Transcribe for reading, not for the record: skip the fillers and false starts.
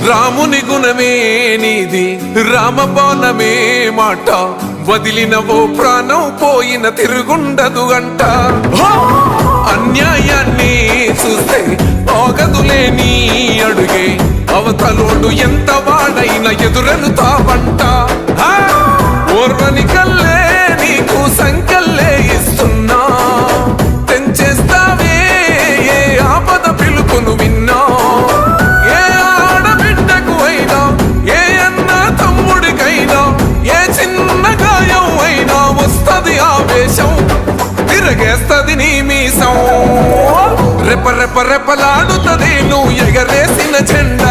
రాముని గుణమే నీది రామబాణమే మాట వదిలినవో ప్రాణం పోయిన తిరుగుండదు గంట అన్యాయాన్ని చూస్తే ఆగదులే నీ అడుగే అవతలోడు ఎంత వాడైనా ఎదురెనుతావంట ఓర్వని కల్లే నీకు సంకల్లే ఇస్తున్నా తెంచేస్తావే ఏ ఆపద పిలుపును విన్నా ఏ ఆడబిడ్డకు అయినా ఏ అన్న తమ్ముడికైనా ఏ చిన్న గాయం అయినా వస్తది ఆవేశం తిరగేస్తది నీ మీసం రెప రెప రెపలాడుతది నువ్వు ఎగరేసిన జెండా